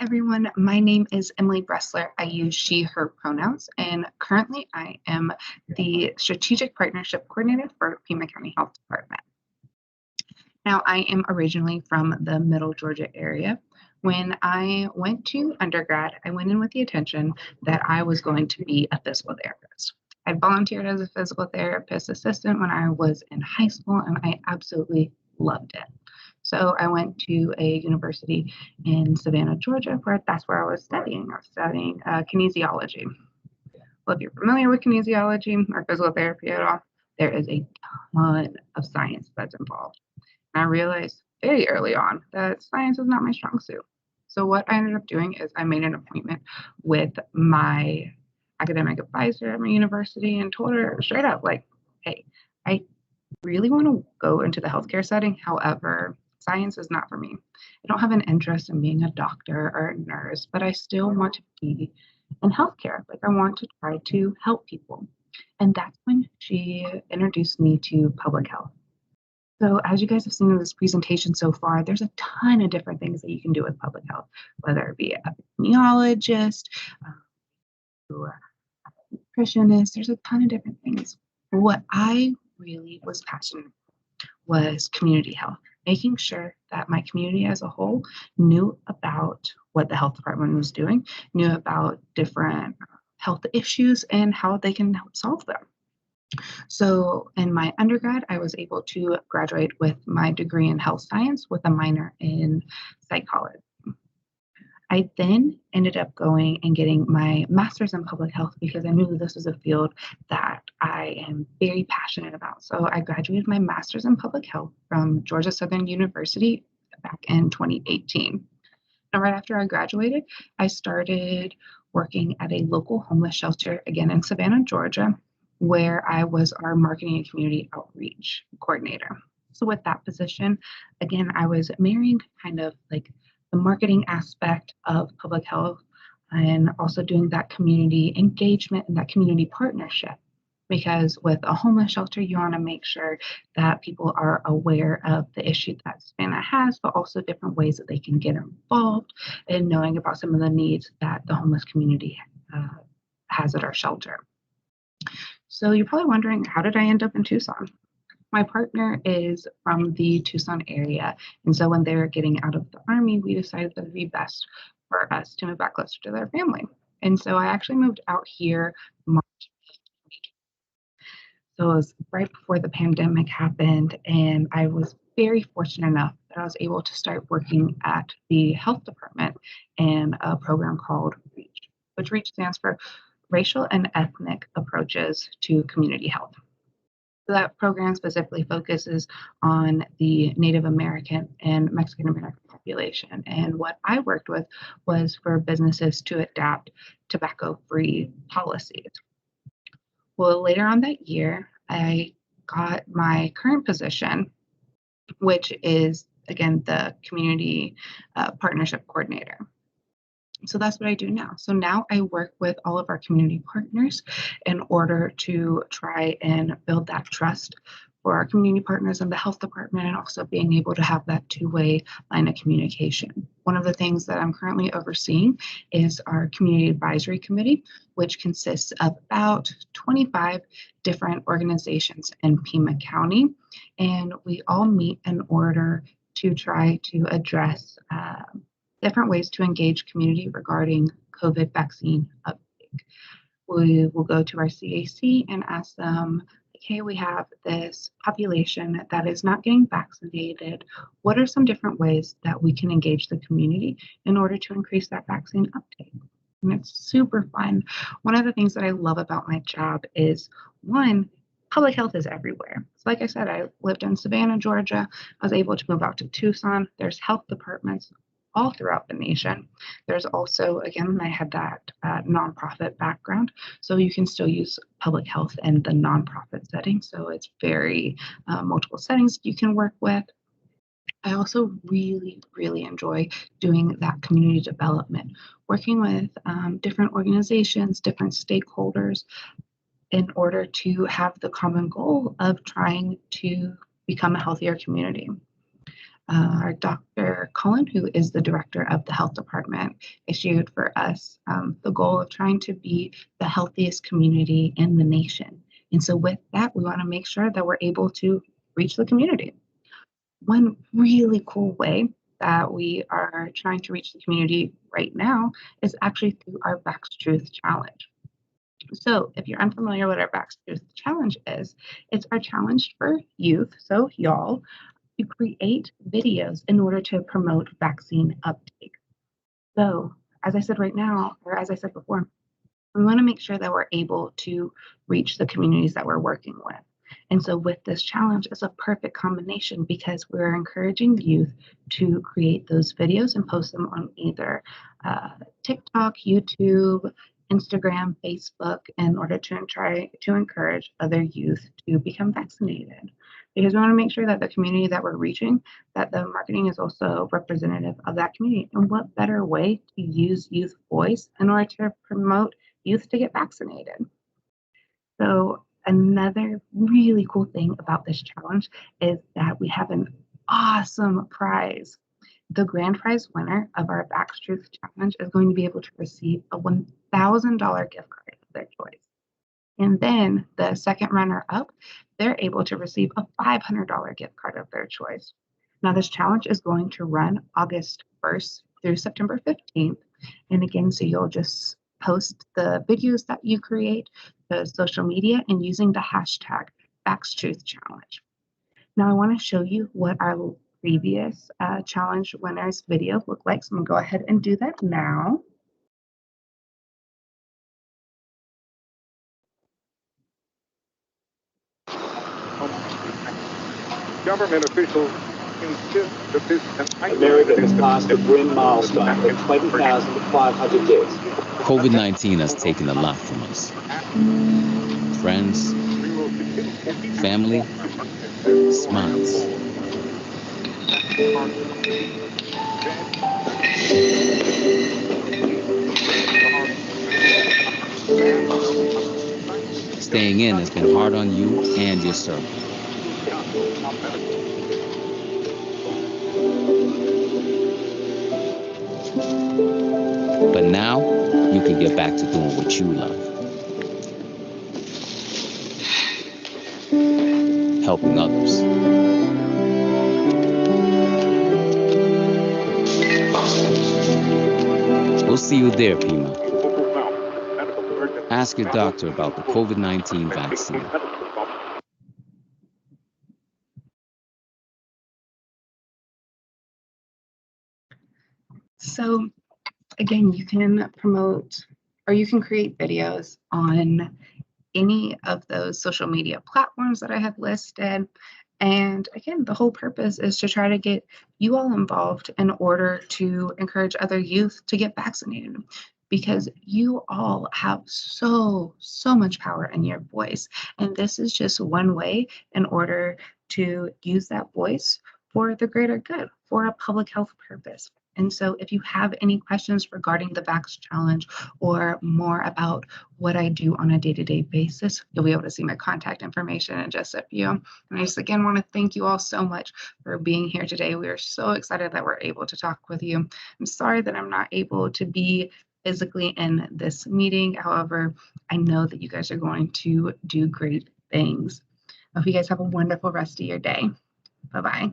Everyone, my name is Emily Bressler. I use she, her pronouns, and currently I am the Strategic Partnership Coordinator for Pima County Health Department. Now, I am originally from the Middle Georgia area. When I went to undergrad, I went in with the intention that I was going to be a physical therapist. I volunteered as a physical therapist assistant when I was in high school, and I absolutely loved it. So I went to a university in Savannah, Georgia, where that's where I was studying. I was studying kinesiology. Well, if you're familiar with kinesiology or physical therapy at all, there is a ton of science that's involved. And I realized very early on that science is not my strong suit. So what I ended up doing is I made an appointment with my academic advisor at my university and told her straight up, like, hey, I really want to go into the healthcare setting. However, science is not for me. I don't have an interest in being a doctor or a nurse, but I still want to be in healthcare. Like, I want to try to help people. And that's when she introduced me to public health. So, as you guys have seen in this presentation so far, there's a ton of different things that you can do with public health, whether it be a epidemiologist, or a nutritionist. There's a ton of different things. What I really was passionate was community health, making sure that my community as a whole knew about what the health department was doing, knew about different health issues and how they can help solve them. So in my undergrad, I was able to graduate with my degree in health science with a minor in psychology. I then ended up going and getting my master's in public health because I knew this was a field that I am very passionate about. So I graduated my master's in public health from Georgia Southern University back in 2018. And right after I graduated, I started working at a local homeless shelter, again in Savannah, Georgia, where I was our marketing and community outreach coordinator. So with that position, again, I was marrying kind of like the marketing aspect of public health and also doing that community engagement and that community partnership. Because with a homeless shelter, you want to make sure that people are aware of the issue that Savannah has, but also different ways that they can get involved in knowing about some of the needs that the homeless community has at our shelter. So you're probably wondering, how did I end up in Tucson? My partner is from the Tucson area. And so when they were getting out of the Army, we decided that it would be best for us to move back closer to their family. And so I actually moved out here March. So it was right before the pandemic happened. And I was very fortunate enough that I was able to start working at the health department in a program called REACH, which REACH stands for Racial and Ethnic Approaches to Community Health. So that program specifically focuses on the Native American and Mexican American population. And what I worked with was for businesses to adapt tobacco-free policies. Well, later on that year, I got my current position, which is, again, the community partnership coordinator. So that's what I do now. So now I work with all of our community partners in order to try and build that trust for our community partners in the health department and also being able to have that two-way line of communication. One of the things that I'm currently overseeing is our community advisory committee, which consists of about 25 different organizations in Pima County. And we all meet in order to try to address different ways to engage community regarding COVID vaccine uptake. We will go to our CAC and ask them, okay, we have this population that is not getting vaccinated. What are some different ways that we can engage the community in order to increase that vaccine uptake? And it's super fun. One of the things that I love about my job is, one, public health is everywhere. So like I said, I lived in Savannah, Georgia. I was able to move out to Tucson. There's health departments all throughout the nation. There's also, again, I had that nonprofit background, so you can still use public health in the nonprofit setting. So it's very multiple settings you can work with. I also really, really enjoy doing that community development, working with different organizations, different stakeholders in order to have the common goal of trying to become a healthier community. our Dr. Cullen, who is the director of the health department, issued for us the goal of trying to be the healthiest community in the nation. And so with that, we want to make sure that we're able to reach the community. One really cool way that we are trying to reach the community right now is actually through our Vax Truth Challenge. So if you're unfamiliar with our Vax Truth Challenge is, it's our challenge for youth, so y'all, to create videos in order to promote vaccine uptake. So as I said right now, or as I said before, we want to make sure that we're able to reach the communities that we're working with. And so with this challenge, it's a perfect combination because we're encouraging youth to create those videos and post them on either TikTok, YouTube, Instagram, Facebook, in order to try to encourage other youth to become vaccinated. Because we want to make sure that the community that we're reaching, that the marketing is also representative of that community. And what better way to use youth voice in order to promote youth to get vaccinated? So another really cool thing about this challenge is that we have an awesome prize. The grand prize winner of our Vax Truth Challenge is going to be able to receive a $1,000 gift card of their choice. And then the second runner up, they're able to receive a $500 gift card of their choice. Now, this challenge is going to run August 1st through September 15th. And again, so you'll just post the videos that you create to social media and using the hashtag VaxTruthChallenge. Now, I want to show you what our previous challenge winners video looked like. So I'm going to go ahead and do that now. Government officials insist that this America has passed a grim milestone of 20,500 deaths. COVID-19 has taken a lot from us. Friends, family, smiles. Staying in has been hard on you and your circle. But now, you can get back to doing what you love. Helping others. We'll see you there, Pima. Ask your doctor about the COVID-19 vaccine. So again, you can promote or you can create videos on any of those social media platforms that I have listed. And again, the whole purpose is to try to get you all involved in order to encourage other youth to get vaccinated, because you all have so much power in your voice. And this is just one way in order to use that voice for the greater good, for a public health purpose. And so if you have any questions regarding the Vax Challenge or more about what I do on a day-to-day basis, you'll be able to see my contact information in just a few. And I just again want to thank you all so much for being here today. We are so excited that we're able to talk with you. I'm sorry that I'm not able to be physically in this meeting. However, I know that you guys are going to do great things. I hope you guys have a wonderful rest of your day. Bye-bye.